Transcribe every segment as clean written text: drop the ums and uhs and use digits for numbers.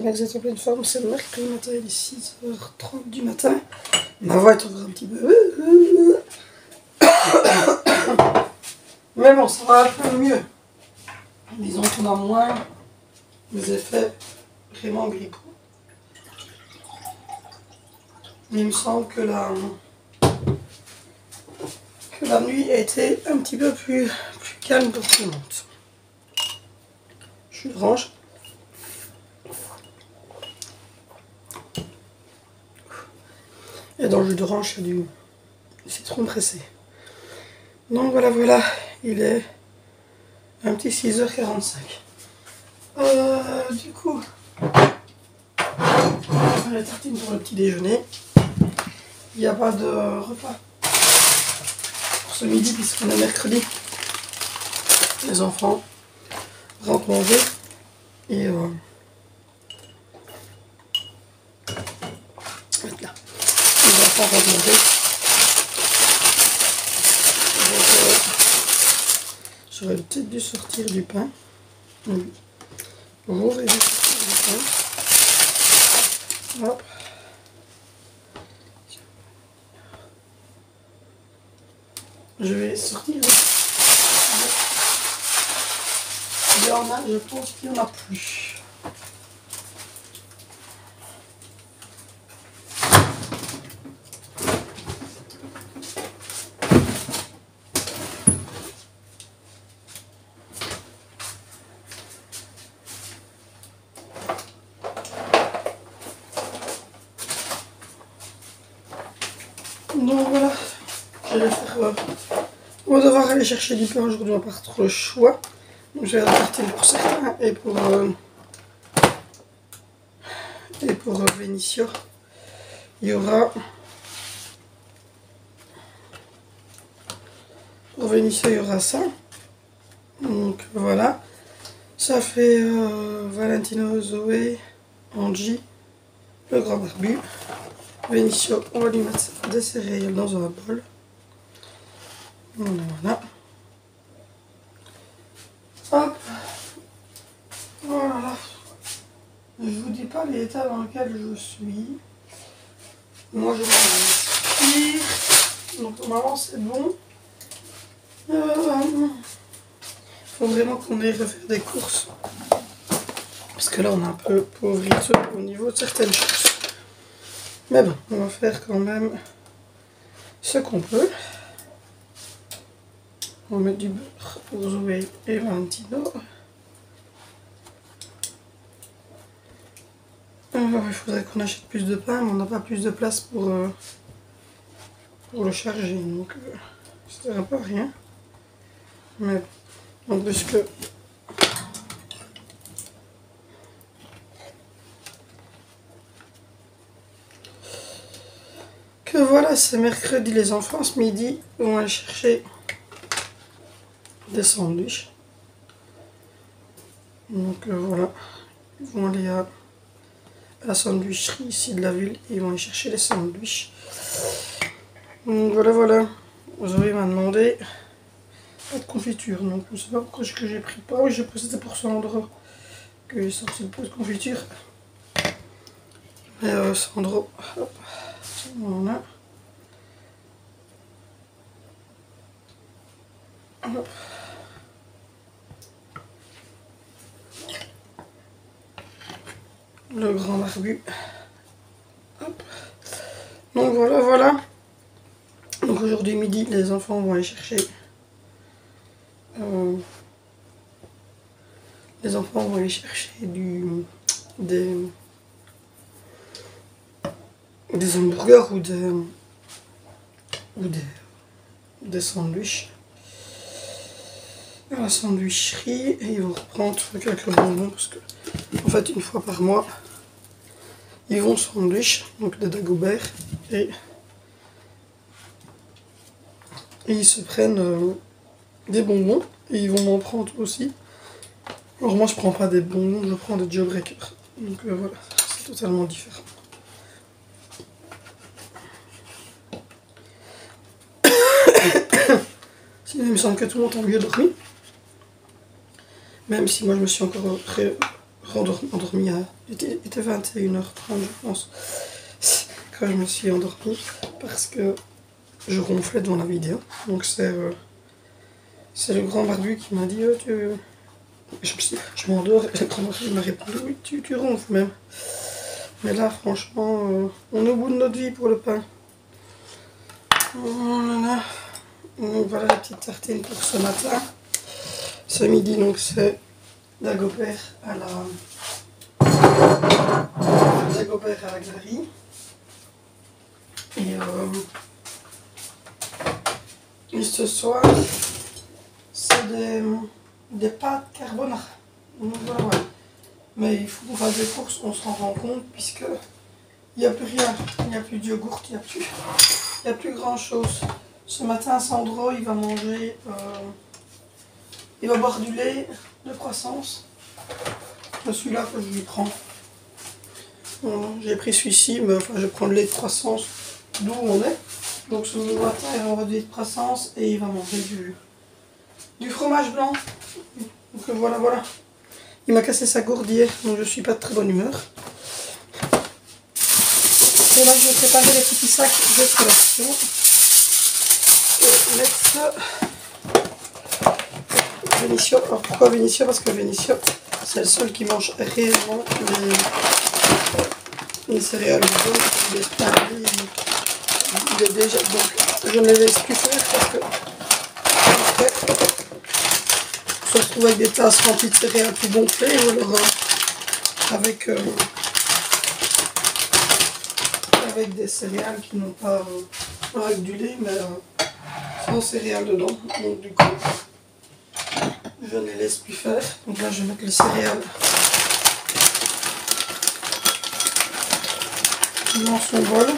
bien que vous êtes en pleine forme, c'est le mercredi matin, il est 6h30 du matin. Ma voix est encore un petit peu... Mais bon, ça va un peu mieux. Disons qu'on a moins des effets vraiment grippaux. Il me semble que la nuit a été un petit peu plus calme pour tout le monde. Je le range. Et dans le jus d'orange, il y a du citron pressé. Donc voilà, il est un petit 6h45. Du coup, on va faire les tartines pour le petit déjeuner. Il n'y a pas de repas pour ce midi puisqu'on est mercredi. Les enfants rentrent manger et là. Les enfants rentrent manger. J'aurais peut-être dû sortir du pain. Oui. J'aurais dû sortir du pain. Hop. Je vais sortir. Il y en a, je pense qu'il n'y en a plus. Donc voilà, je vais faire. On va devoir aller chercher du pain aujourd'hui, on n'a pas trop le choix. Donc je vais faire la tartine pour certains et pour Vénissieux. Il y aura. Pour Vénissieux, il y aura ça. Donc voilà. Ça fait Valentino, Zoé, Angie, le grand barbu. Vénissieux, on va lui mettre des céréales dans un bol. Voilà. Hop. Voilà. Je vous dis pas l'état dans lequel je suis. Moi je m'inspire. Donc normalement c'est bon. Faut vraiment qu'on aille refaire des courses. Parce que là on est un peu pauvriteux au niveau de certaines choses. Mais bon, on va faire quand même ce qu'on peut. On va mettre du beurre pour Zoé et Valentino. Il faudrait qu'on achète plus de pain, mais on n'a pas plus de place pour le charger. Donc ça sert un peu à rien. Mais en plus que voilà, c'est mercredi, les enfants ce midi vont aller chercher des sandwichs. Donc voilà, ils vont aller à la sandwicherie ici de la ville et ils vont aller chercher les sandwichs. Donc voilà. Zoé m'a demandé pas de confiture, donc je ne sais pas pourquoi que j'ai pris pas. Oui, j'ai pris, c'était pour Sandro que j'ai sorti le pot de confiture. Mais Sandro, hop, voilà. Hop. Le grand barbu. Hop. Donc voilà. Donc aujourd'hui midi, les enfants vont aller chercher. Les enfants vont aller chercher des hamburgers ou des sandwichs à la sandwicherie et ils vont reprendre quelques bonbons parce que en fait une fois par mois ils vont au sandwich, donc des Dagobert et ils se prennent des bonbons et ils vont m'en prendre aussi. Alors moi je prends pas des bonbons, je prends des Jawbreakers, donc voilà, c'est totalement différent. Sinon il me semble que tout le monde a mieux dormi. Même si moi je me suis encore endormi il était 21h30 je pense quand je me suis endormie parce que je ronflais devant la vidéo. Donc c'est le grand barbu qui m'a dit je m'endors, et le grand barbu m'a répondu oui tu ronfles même. Mais là franchement on est au bout de notre vie pour le pain. Oh là là. Donc voilà la petite tartine pour ce matin. Ce midi donc c'est dagobert à la glarie. Et ce soir c'est des pâtes carbonara. Donc voilà. Mais il faut qu'on fasse des courses, on s'en rend compte puisque il n'y a plus rien. Il n'y a plus de yogourt, il n'y a plus grand chose. Ce matin Sandro il va manger, il va boire du lait de croissance. C'est celui-là que je lui prends. Voilà, j'ai pris celui-ci, mais enfin je prends le lait de croissance d'où on est. Donc ce matin il va avoir du lait de croissance et il va manger du fromage blanc. Donc voilà. Il m'a cassé sa gourde hier, donc je suis pas de très bonne humeur. Et là je vais préparer les petits sacs de collation. Et mettre Vénissieux. Alors pourquoi Vénissieux? Parce que Vénissieux c'est le seul qui mange réellement les céréales jaunes. Il est déjà, donc je ne les laisse plus faire parce que après on se retrouve avec des tasses remplies de céréales plus gonflées ou alors avec des céréales qui n'ont pas avec du lait mais sans céréales dedans. Donc du coup je ne les laisse plus faire. Donc là je vais mettre les céréales dans son bol.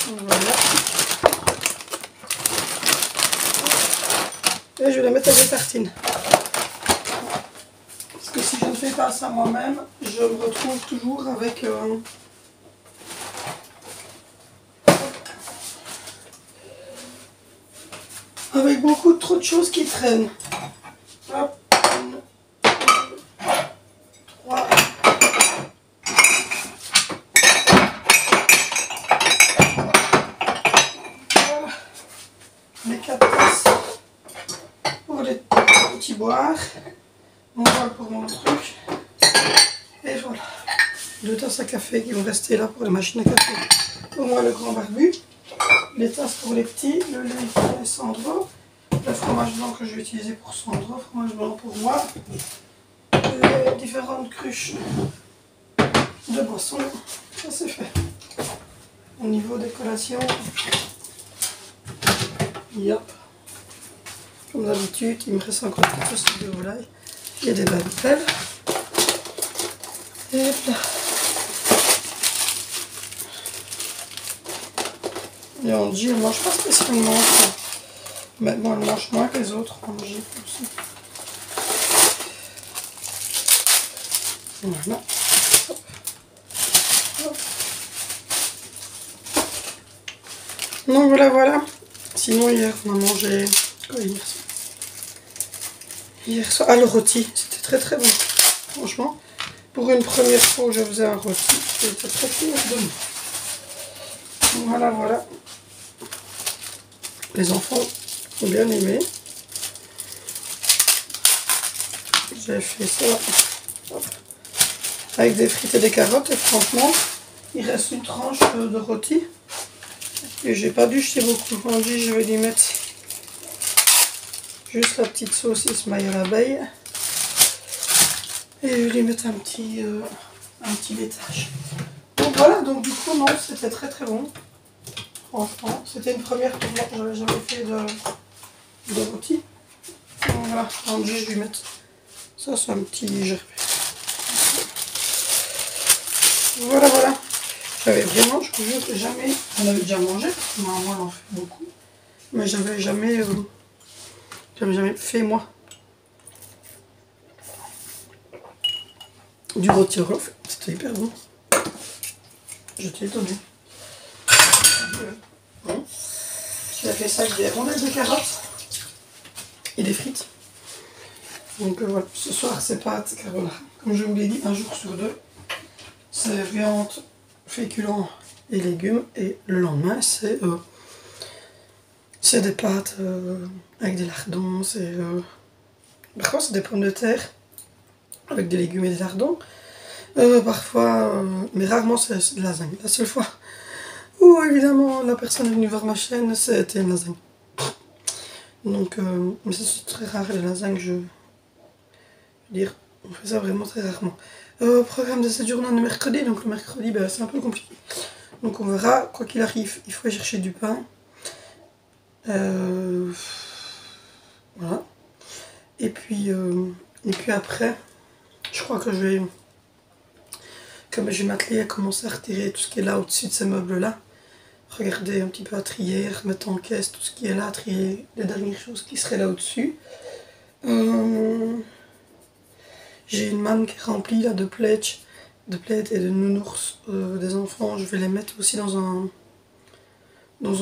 Voilà. Et je vais les mettre avec des tartines. Parce que si je ne fais pas ça moi-même, je me retrouve toujours avec beaucoup trop de choses qui traînent. Hop. 1, 2, 3. Voilà. Les 4 tasses pour les petits boires. Mon bol pour mon truc. Et voilà. 2 tasses à café qui vont rester là pour la machine à café. Pour moi le grand barbu. Les tasses pour les petits, le lait pour les Sandro, le fromage blanc que je vais utiliser pour Sandro, fromage blanc pour moi, les différentes cruches de boissons, ça c'est fait. Au niveau des collations, yep. Comme d'habitude, il me reste encore des saucisses de volaille et des babipelles. Et là. Et Angie, elle ne mange pas spécialement ça. Mais bon, elle mange moins que les autres, Angie aussi. Voilà. Hop. Hop. Donc voilà. Sinon, hier, on a mangé... Quoi hier soir, le rôti. C'était très très bon. Franchement, pour une première fois où je faisais un rôti, c'était très très bon. Voilà. Les enfants ont bien aimé. J'ai fait ça avec des frites et des carottes et franchement il reste une tranche de rôti et j'ai pas dû jeter beaucoup. On dit je vais lui mettre juste la petite saucisse maille à l'abeille et je vais lui mettre un petit laitage. Donc voilà, donc du coup non, c'était très très bon. Franchement, c'était une première pour moi, j'avais jamais fait de rôti. Donc voilà, Angie, je vais lui mettre ça, c'est un petit gerbe. Voilà. J'avais vraiment, je vous jure, jamais, on avait déjà mangé, parce que moi on en fait beaucoup, mais j'avais jamais fait moi. Du rôti au fait, c'était hyper bon. J'étais étonnée. J'ai fait ça avec des rondelles de carottes et des frites. Donc voilà, ce soir c'est pâtes carbonara. Comme je vous l'ai dit, un jour sur deux, c'est viande, féculents et légumes. Et le lendemain, c'est des pâtes avec des lardons. Parfois c'est des pommes de terre avec des légumes et des lardons. Parfois, mais rarement c'est de la lasagne. La seule fois où évidemment la personne est venue voir ma chaîne, c'était une lasagne. Donc, mais c'est très rare les lasagnes, je veux dire, on fait ça vraiment très rarement. Programme de cette journée de mercredi, donc le mercredi ben, c'est un peu compliqué. Donc on verra, quoi qu'il arrive, il faut aller chercher du pain. Voilà. Et puis après, je crois que je vais m'atteler à commencer à retirer tout ce qui est là au-dessus de ces meubles-là. Regarder un petit peu à trier, remettre en caisse tout ce qui est là, trier les dernières choses qui seraient là au-dessus. J'ai une manne qui est remplie là, de plaids et de nounours des enfants. Je vais les mettre aussi dans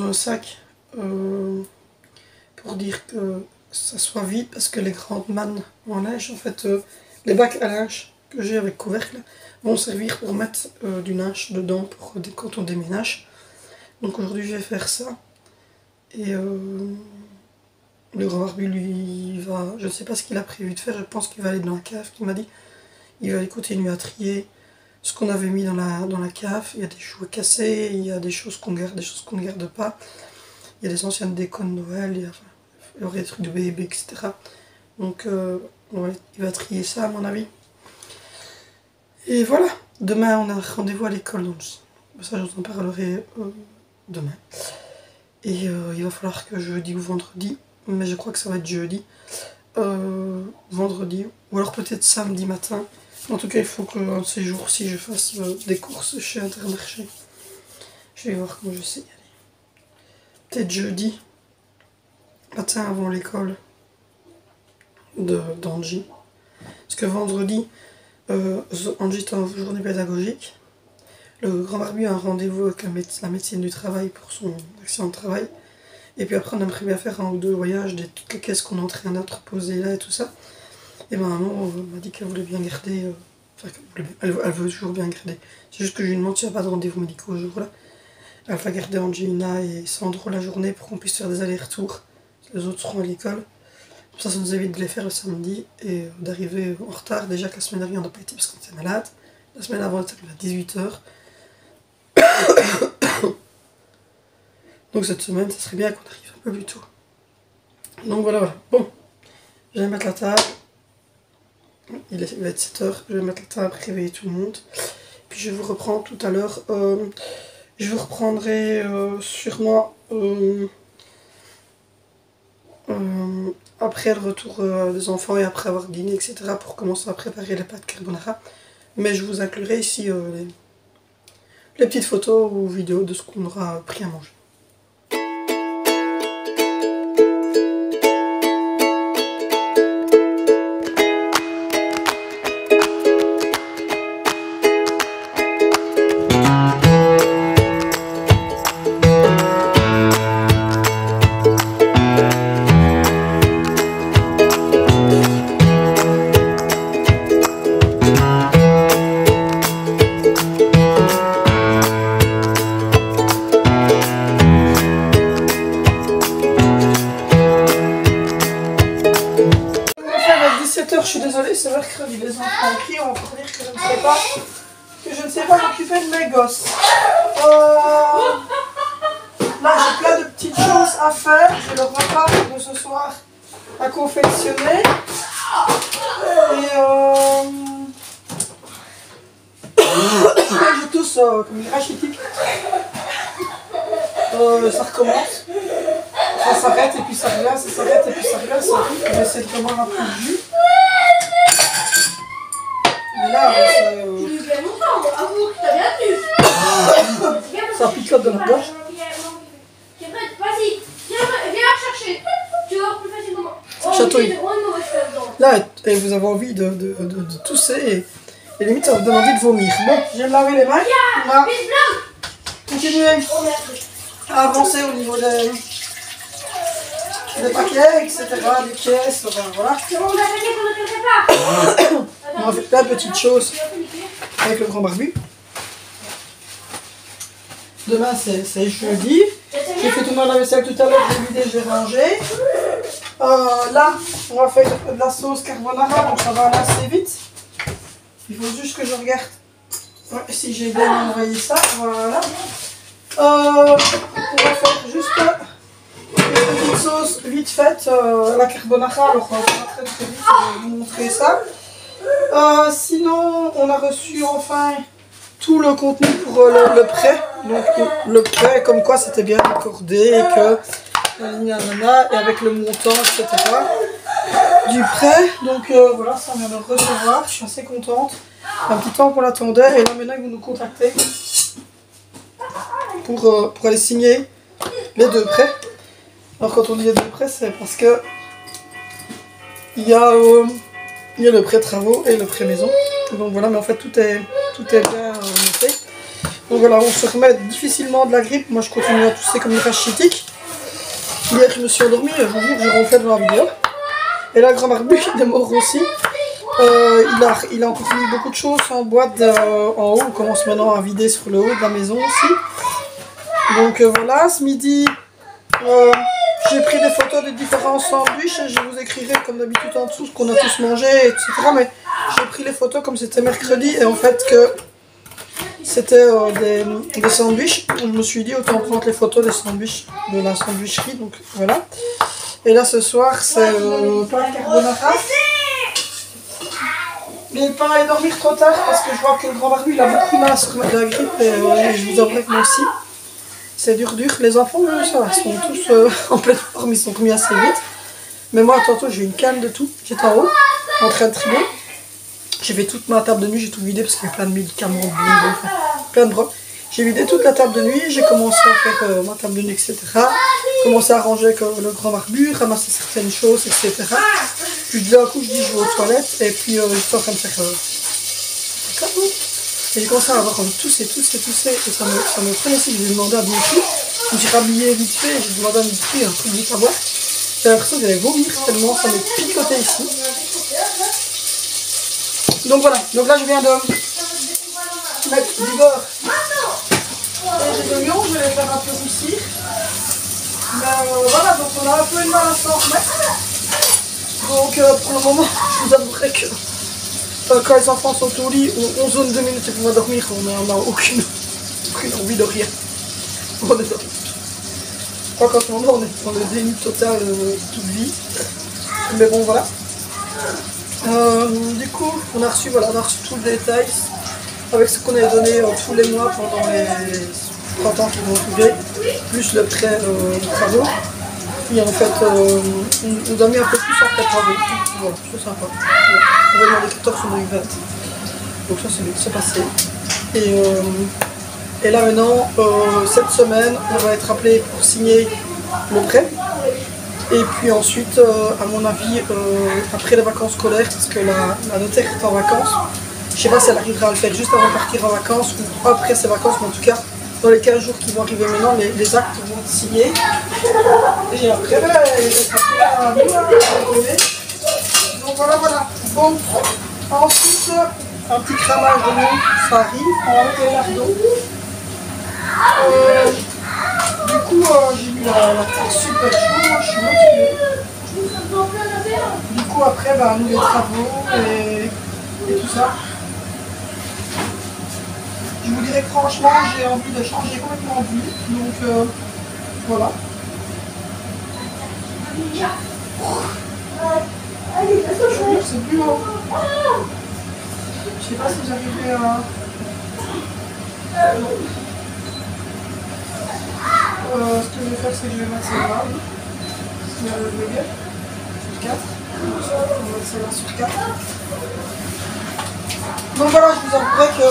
un sac pour dire que ça soit vide, parce que les grandes mannes en linge, en fait, les bacs à linge que j'ai avec couvercle vont servir pour mettre du linge dedans pour quand on déménage. Donc aujourd'hui je vais faire ça. Et le grand barbu lui va, je ne sais pas ce qu'il a prévu de faire, je pense qu'il va aller dans la cave, il m'a dit. Il va aller continuer à trier ce qu'on avait mis dans la cave. Il y a des jouets cassés, il y a des choses qu'on garde, des choses qu'on ne garde pas. Il y a des anciennes décos de Noël, il y aurait des trucs de bébé, etc. Donc ouais, il va trier ça à mon avis. Et voilà, demain on a rendez-vous à l'école, donc ça je vous en parlerai demain. Et il va falloir que jeudi ou vendredi, mais je crois que ça va être jeudi, vendredi, ou alors peut-être samedi matin. En tout cas, il faut que ces jours-ci je fasse des courses chez Intermarché. Je vais voir comment je sais y aller. Peut-être jeudi matin avant l'école d'Angie. Parce que vendredi, Angie est en journée pédagogique. Le grand barbu a un rendez-vous avec la médecine du travail pour son accident de travail. Et puis après, on aimerait bien faire un ou deux voyages de toutes les caisses qu'on est en train d'entreposer là et tout ça. Et ma maman m'a dit qu'elle voulait bien garder. Enfin, elle veut toujours bien garder. C'est juste que je lui demande s'il n'y a pas de rendez-vous médicaux ce jour-là. Elle va garder Angelina et Sandro la journée pour qu'on puisse faire des allers-retours. Les autres seront à l'école. Ça nous évite de les faire le samedi et d'arriver en retard. Déjà que la semaine dernière, on n'a pas été parce qu'on était malade. La semaine avant, on était à 18h. Donc cette semaine, ça serait bien qu'on arrive un peu plus tôt. Donc voilà. Bon, je vais mettre la table. Il va être 7h. Je vais mettre la table, réveiller tout le monde. Puis je vous reprends tout à l'heure. Je vous reprendrai sûrement après le retour des enfants et après avoir dîné, etc. pour commencer à préparer les pâtes carbonara. Mais je vous inclurai ici les petites photos ou vidéos de ce qu'on aura pris à manger. Je suis désolée, c'est mercredi, les enfants crient, on va encore dire que je ne sais pas m'occuper de mes gosses. Là j'ai plein de petites choses à faire, j'ai le repas de ce soir à confectionner. Et je tousse comme une rachitique. Ça recommence. Ça s'arrête et puis ça revient, ça s'arrête et puis ça revient, c'est horrible. Je vais essayer de prendre un peu de jus. Mais là, ça picote dans la gorge. Vas-y, viens chercher. Tu vas plus facilement. Chatouille. Là, et vous avez envie de tousser et limite ça vous donne envie de vomir. Bon, je viens de laver les mains. On va continuer à avancer au niveau des des paquets, etc., des caisses, enfin, voilà. C'est bon, on a attaqué pour le quelque part. On a fait plein de petites choses avec le grand barbu. Demain c'est jeudi. J'ai fait tout la vaisselle tout à l'heure, j'ai vidé, j'ai rangé. Là, on va faire de la sauce carbonara, donc ça va aller assez vite. Il faut juste que je regarde si j'ai bien envoyé ça. Voilà. On va faire juste une petite sauce vite faite, la carbonara. Alors, ça va très très vite, je vais vous montrer ça. Sinon, on a reçu enfin tout le contenu pour le prêt. Donc, le prêt, comme quoi c'était bien accordé et que. Et avec le montant, etc. du prêt. Donc voilà, ça on vient de le recevoir. Je suis assez contente. Un petit temps qu'on l'attendait. Et là maintenant, ils vont nous contacter pour aller signer les deux prêts. Alors quand on dit les deux prêts, c'est parce que il y a le prêt travaux et le prêt maison. Donc voilà, mais en fait tout est bien noté. Donc voilà, on se remet difficilement de la grippe. Moi je continue à tousser comme une rachitique. Hier je me suis endormie, je vous jure, je ronflais devant la vidéo. Et là, grand barbu, il est mort aussi. Il a encore mis beaucoup de choses en boîte en haut. On commence maintenant à vider sur le haut de la maison aussi. Donc voilà, ce midi, j'ai pris des photos des différents sandwichs. Je vous écrirai comme d'habitude en dessous ce qu'on a tous mangé, etc. Mais j'ai pris les photos comme c'était mercredi et en fait que c'était des sandwichs. Je me suis dit autant prendre les photos des sandwichs de la sandwicherie. Donc voilà. Et là ce soir c'est pain carbonara. Mais pas aller dormir trop tard parce que je vois que le grand barbu il a beaucoup de mal à se remettre de la grippe et je vous avouerai que moi aussi. C'est dur. Les enfants ça va, ils sont tous en pleine forme, ils sont remis assez vite. Mais moi tantôt j'ai eu une canne de tout. J'étais en haut en train de trier. J'ai fait toute ma table de nuit, j'ai tout vidé parce qu'il y a plein de médicaments, plein de brocs. J'ai vidé toute la table de nuit, j'ai commencé à faire ma table de nuit, etc. Commencé à ranger avec le grand barbu, ramasser certaines choses, etc. Puis d'un coup je dis je vais aux toilettes et puis j'étais en train de faire et j'ai commencé à avoir tousser et ça me prenait ici. J'ai demandé à Dimitri, je me suis rhabillée vite fait et j'ai demandé à Dimitri un truc vite à boire. J'ai l'impression que j'allais vomir tellement ça me picotait ici. Donc voilà, donc là je viens de mettre du beurre et des oignons, je vais les faire un peu roussir. Mais voilà, donc on a un peu une mal à s'en remettre. Donc pour le moment, je vous avouerai que quand les enfants sont au lit, on zone 2 minutes et qu'on va dormir, on n'a aucune envie de rien. On est dormi. Je crois qu'en ce moment on est dans le déni total de toute vie. Mais bon voilà. Du coup, on a reçu tout le détail avec ce qu'on a donné tous les mois pendant les 30 ans qui vont arriver, plus le prêt de travaux. Et en fait, on nous a mis un peu plus en prêt de travaux. Voilà, c'est sympa. Voilà. On va demander 14 sur 2020. Donc ça c'est passé. Et là maintenant, cette semaine, on va être appelé pour signer le prêt. Et puis ensuite, à mon avis, après les vacances scolaires, parce que la notaire est en vacances, je ne sais pas si elle arrivera à le faire juste avant de partir en vacances ou après ses vacances, mais en tout cas, dans les 15 jours qui vont arriver maintenant, les actes vont être signés. Et après, donc voilà. Bon, ensuite, un petit cramage de nous, ça arrive, on va mettre les lardons. Du coup, j'ai mis la terre super chaude, je suis motivée. Du coup, après, nous les travaux et tout ça. Je vous dirais que franchement, j'ai envie de changer complètement de vie. Donc, voilà. Je vous dis que c'est plus haut. Je sais pas si vous arrivez à... ce que je vais faire, c'est que je vais mettre celle-là. C'est le baguette. Sur 4. On va mettre celle-là sur 4. Donc voilà, je vous avouerai que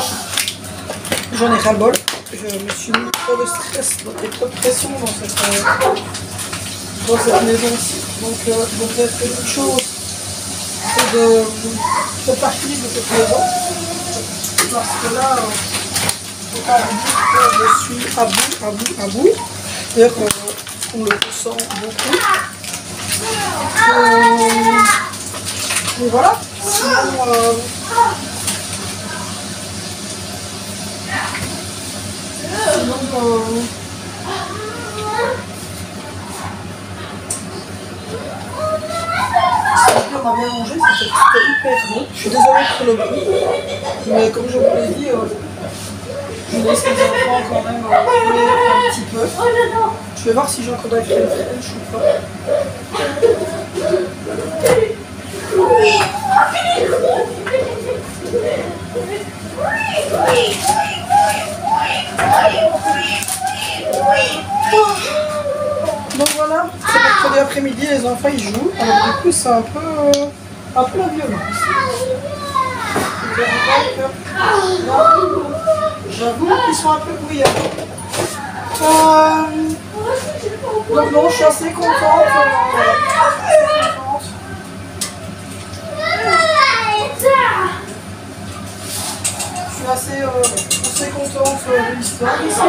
j'en ai ras-le-bol. Je me suis mis trop de stress et trop de pression dans cette maison-ci. Donc j'ai fait une chose, c'est de partir de cette maison. Parce que là, je suis à bout. D'ailleurs, on le ressent beaucoup. Et voilà. Sinon, on a bien mangé, c'était hyper bon. Je suis désolée pour le bruit, mais comme je vous l'ai dit, je laisse les enfants quand même jouer un petit peu. Je vais voir si j'ai encore de la crème fraîche ou pas. Donc voilà, c'est mercredi après-midi, les enfants ils jouent, alors du coup c'est un peu la violence. J'avoue qu'ils sont un peu bruyants. Donc non, je suis assez contente. Je suis assez contente de l'histoire ici.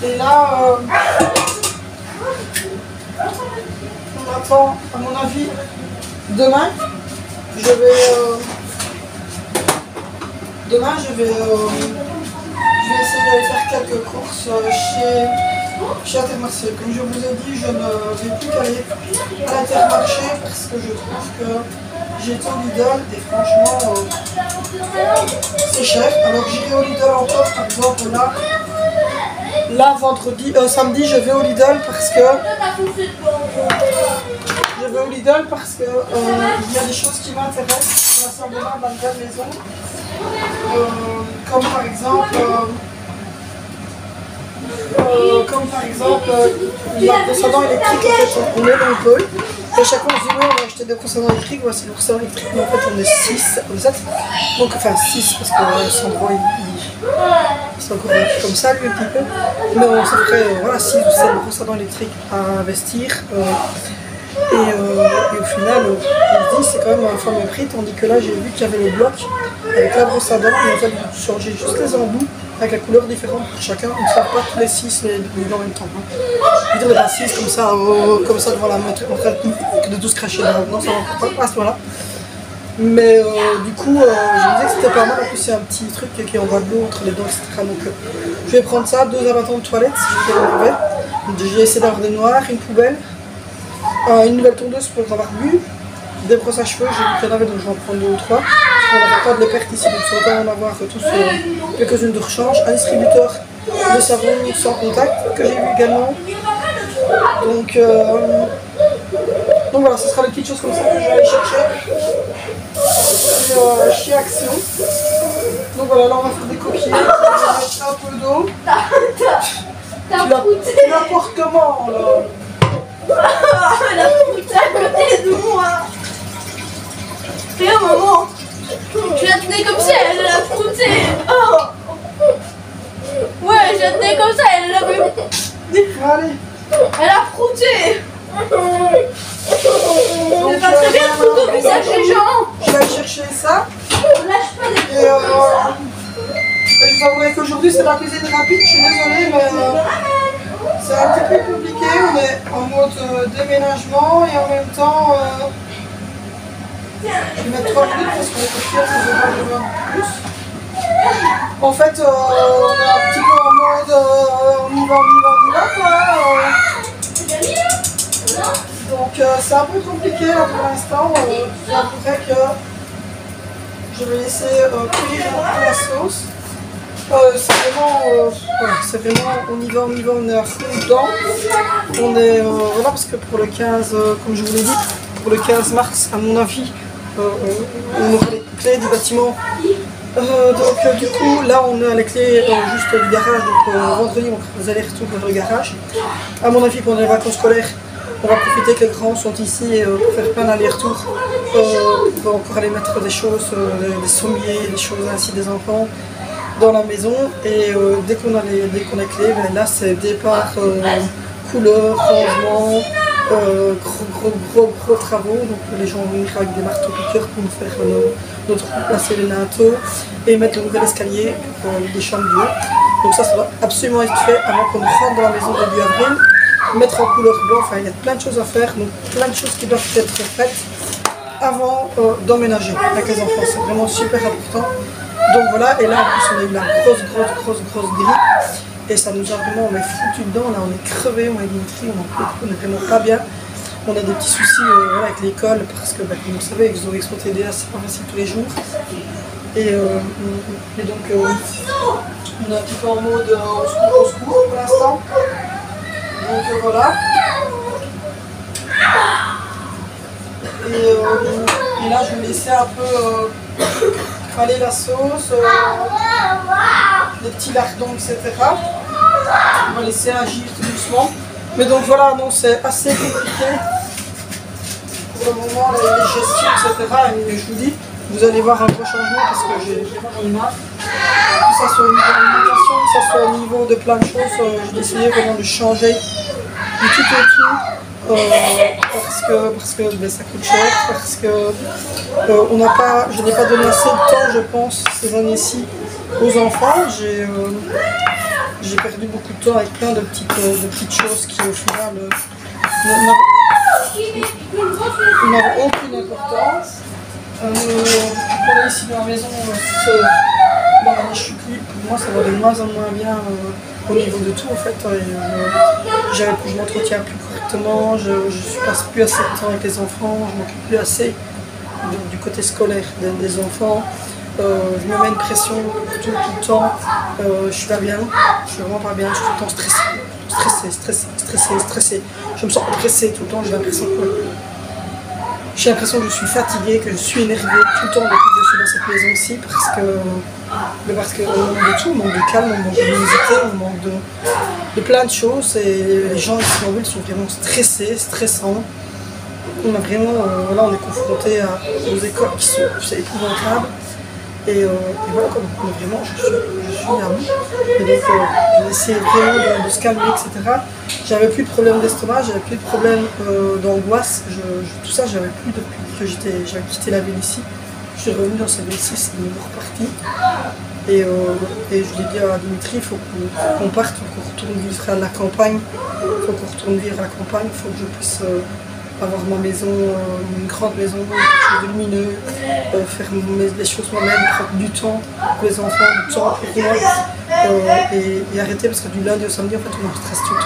Et là, on attend, à mon avis, demain, je vais essayer d'aller faire quelques courses chez Intermarché. Comme je vous ai dit, je ne vais plus qu'aller à l'Intermarché parce que je trouve que j'ai été au Lidl et franchement, c'est cher. Alors j'irai au Lidl encore, par exemple là samedi, je vais au Lidl parce que il y a des choses qui m'intéressent pour l'assemblement de la nouvelle maison. Comme par exemple la brosse à dents électrique. En fait, on est dans le pôle et à chaque fois on se dit oui, on va acheter des brosses à dents électriques, voici le brosse à dents électrique, mais en fait on est 6 comme ça, donc enfin 6 parce que Sandro c'est encore comme ça lui un petit peu, mais on s'en ferait voilà, 6 ou 7 brosses à dents électriques à investir. Et au final, on se dit c'est quand même un fameux prix, tandis que là j'ai vu qu'il y avait le bloc avec la brosse à dents et en fait vous changez juste les embouts avec la couleur différente pour chacun, on ne sort pas tous les 6 les en même temps. Je veux dire les 6 comme ça devant la mettre en train de tous cracher dedans, non ça va pas à ce moment-là. Mais du coup, je me disais que c'était pas mal, en plus c'est un petit truc qui envoie de l'eau entre les dents, etc. Donc je vais prendre ça, 2 abattements de toilette, si je vais enlever. J'ai essayé d'avoir des noirs, une poubelle. Une nouvelle tondeuse pour avoir bu, des brosses à cheveux, j'ai vu qu'il y en avait donc je vais en prendre 2 ou 3. On n'avait pas de les pertes ici, donc il faut en avoir tous quelques-unes de rechange. Un distributeur de savon sans contact que j'ai vu également. Donc voilà, ce sera des petites choses comme ça que je vais aller chercher chez Action. Donc voilà, là on va faire des coquillettes, on va mettre un peu d'eau. Tu la portes comment là? Elle a foutu à côté de moi. Regarde maman, je la tenais comme ça, elle l'a foutu. Oh. Ouais, je la tenais comme ça, elle l'a vu. Allez. Elle a frotté. C'est pas très bien de foutre au visage des gens. Je vais aller chercher ça. On lâche pas les Et je vous avouerai qu'aujourd'hui c'est la cuisine rapide, je suis désolée mais c'est un petit peu compliqué, on est en mode déménagement et en même temps je vais mettre 3 minutes parce qu'on est confiant que je vais pas besoin de plus. En fait on est un petit peu en mode on y va quoi. Donc c'est un peu compliqué là pour l'instant, j'avouerai que je vais laisser cuire un peu la sauce. C'est vraiment, on y va, on est à fond dedans. On est, voilà, parce que pour le 15, comme je vous l'ai dit, pour le 15 mars, à mon avis, on aura les clés du bâtiment. Donc du coup, là on a les clés juste du garage, donc vendredi on fera des allers-retours vers le garage. À mon avis, pendant les vacances scolaires, on va profiter que les grands sont ici pour faire plein d'allers-retours. On va encore aller mettre des choses, des sommiers, des choses ainsi des enfants dans la maison et dès qu'on a les clés, ben là c'est départ, couleur, rangement, gros travaux. Donc les gens vont venir avec des marteaux piqueurs pour nous faire placer les linteaux et mettre le nouvel escalier pour des chambres du haut. Donc ça va absolument être fait avant qu'on rentre dans la maison début avril. mettre en couleur blanc, enfin il y a plein de choses à faire, donc plein de choses qui doivent être faites avant d'emménager avec les enfants, c'est vraiment super important. Donc voilà, et là en plus on a eu la grosse grippe et ça nous a vraiment, on est foutu dedans, là on est crevé, on est Dimitri, on est vraiment pas bien. On a des petits soucis voilà, avec l'école parce que bah, comme vous savez, avec Zoé Expo TDA c'est pas facile tous les jours. Et donc on est un petit peu en mode au secours pour l'instant. Donc voilà. Et là je vais laisser un peu aller la sauce, les petits lardons, etc. On va laisser agir tout doucement. Mais donc voilà, non, c'est assez compliqué pour le moment, les gestions, etc. Et je vous dis, vous allez voir un gros changement parce que j'ai vraiment marre. Que ça soit au niveau de l'alimentation, que ça soit au niveau de plein de choses, j'ai décidé vraiment de changer du tout au tout. Parce que ben, ça coûte cher, parce que je n'ai pas donné assez de temps, je pense, ces années-ci aux enfants. J'ai perdu beaucoup de temps avec plein de petites choses qui au final n'ont aucune importance. Voilà, ici dans la maison, je suis clip, pour moi ça va de moins en moins bien au niveau de tout en fait. Je m'entretiens plus correctement, je ne passe plus assez de temps avec les enfants, je m'occupe plus assez du côté scolaire des enfants. Je me mets une pression tout le temps, je suis pas bien, je suis vraiment pas bien, je suis tout le temps stressée. Je me sens pressée tout le temps, j'ai l'impression que je suis fatiguée, que je suis énervée tout le temps depuis que je suis dans cette maison-ci parce qu'on manque de tout, on manque de calme, on manque de luminosité, on manque de plein de choses et les gens ici en ville sont vraiment stressés, stressants. On a vraiment, là on est confronté aux écoles qui sont épouvantables. Et voilà, comme vraiment, je suis à bout. Et donc, j'ai essayé vraiment de se calmer, etc. J'avais plus de problème d'estomac, j'avais plus de problème d'angoisse. Tout ça, j'avais plus depuis que j'avais quitté la ville ici. Je suis revenue dans cette ville-ci, c'est de nouveau reparti. Et je l'ai dit à Dimitri, il faut qu'on parte, il faut qu'on retourne vivre à la campagne. Il faut qu'on retourne vivre à la campagne, il faut que je puisse avoir ma maison, une grande maison, quelque chose de lumineux, faire les choses moi-même, prendre du temps pour les enfants, du temps pour moi, et arrêter parce que du lundi au samedi en fait on est en stress tout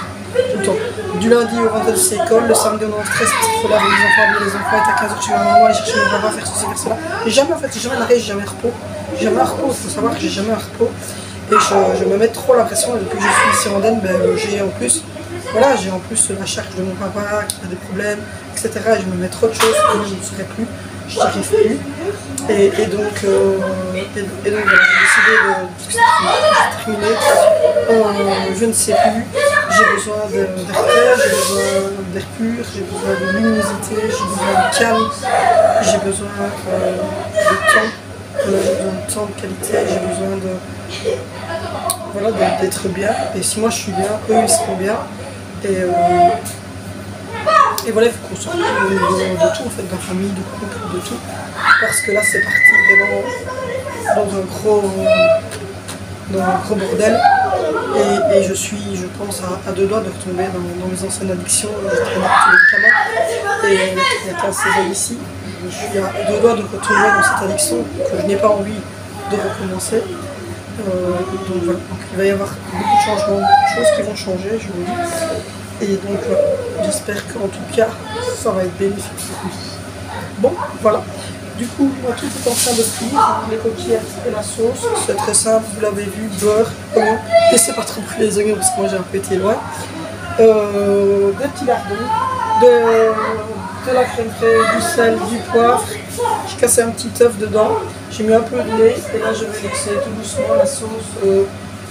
le temps. Du lundi au vendredi c'est école, le samedi on est en stress parce qu'il faut laver les enfants, amener les enfants, être à 15h chez ma maman, aller chercher mon papa, faire ceci, faire cela. Et jamais en fait, j'ai jamais un arrêt, j'ai jamais un repos. J'ai jamais un repos, il faut savoir que j'ai jamais un repos. Et je me mets trop la pression et depuis que je suis ici en Den, j'ai en plus la charge de mon papa qui a des problèmes, etc. Et je me mets trop de choses que je ne saurais plus, je n'y arrive plus. Et donc voilà, j'ai décidé de terminer. Je ne sais plus, j'ai besoin d'air clair, j'ai besoin d'air pur, j'ai besoin de luminosité, j'ai besoin de calme, j'ai besoin de temps. Voilà, j'ai besoin de temps de qualité, j'ai besoin d'être bien. Et si moi je suis bien, eux ils seront bien. Et voilà, il faut qu'on se retrouve de tout, en fait, de la famille, de couple, de tout. Parce que là, c'est parti vraiment dans un gros bordel. Et je suis, je pense, à deux doigts de retomber dans mes anciennes addictions. Je traîne tous les médicaments. Et il y a 15-16 ans ici. Je suis à deux doigts de retomber dans cette addiction que je n'ai pas envie de recommencer. Donc voilà, donc, il va y avoir beaucoup de changements, beaucoup de choses qui vont changer, je vous le dis. Et donc voilà, j'espère qu'en tout cas, ça va être bénéfique pour nous. Bon, voilà. Du coup, moi, tout est en train de cuire, les coquillettes et la sauce. C'est très simple, vous l'avez vu, beurre, oignon. Laissez pas trop brûler les oignons parce que moi j'ai un peu été loin. Des petits lardons, de la crème fraîche, du sel, du poivre. J'ai cassé un petit œuf dedans, j'ai mis un peu de lait et là je vais laisser tout doucement la sauce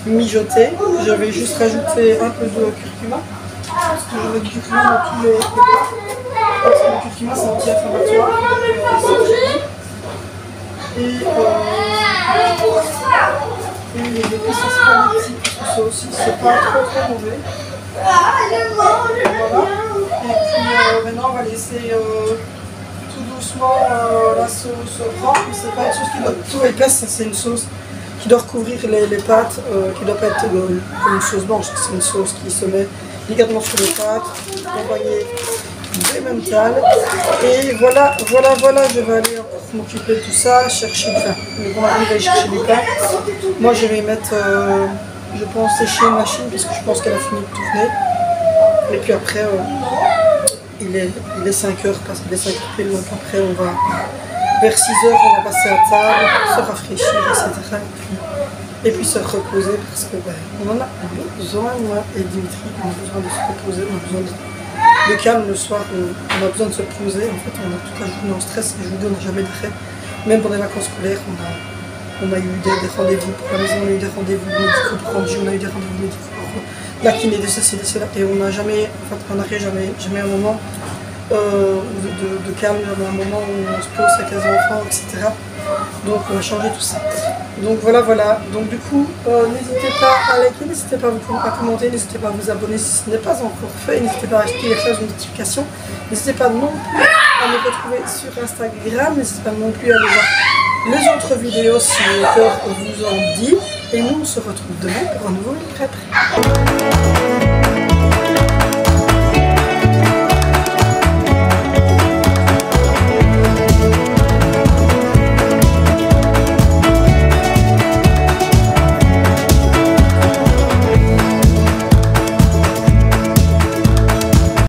mijoter. Je vais juste rajouter un peu de curcuma parce que j'aurai du curcuma dans tous les plats. Parce que le curcuma c'est anti-inflammatoire. Et les épices spaghetti, ça aussi c'est pas trop mauvais. Voilà. Et puis maintenant on va laisser tout doucement la sauce prendre. C'est pas une sauce qui doit tout épaisse, c'est une sauce qui doit recouvrir les pâtes, qui doit pas être comme une sauce blanche, c'est une sauce qui se met ligaments sur les pattes, compagnie des mentales. Et voilà, je vais aller m'occuper de tout ça, chercher, enfin, le grand mari va aller chercher du pain. Moi je vais mettre, je pense, sécher une machine parce que je pense qu'elle a fini de tourner. Et puis après, il est 5h, parce qu'il est 5h pile, donc après on va, vers 6h, on va passer à table, se rafraîchir, etc. Et puis se reposer parce que on en a besoin, moi et Dimitri, on a besoin de se reposer, on a besoin de calme le soir, on a besoin de se poser. En fait, on a toute la journée en stress, et je vous dis, on n'a jamais d'arrêt. Même pendant les vacances scolaires, on a eu des rendez-vous pour la maison, on a eu des rendez-vous médicaux pour rendre, on a eu des rendez-vous médicaux pour la kiné, de ceci, de cela, et on n'a jamais, en fait, on n'arrive jamais un moment de calme, un moment où on se pose avec les enfants, etc. Donc on va changer tout ça. Donc voilà. Donc du coup, n'hésitez pas à liker, n'hésitez pas à commenter, n'hésitez pas à vous abonner si ce n'est pas encore fait, n'hésitez pas à activer la cloche de notification, n'hésitez pas non plus à me retrouver sur Instagram, n'hésitez pas non plus à aller voir les autres vidéos si le cœur vous en dit. Et nous on se retrouve demain pour un nouveau livre après.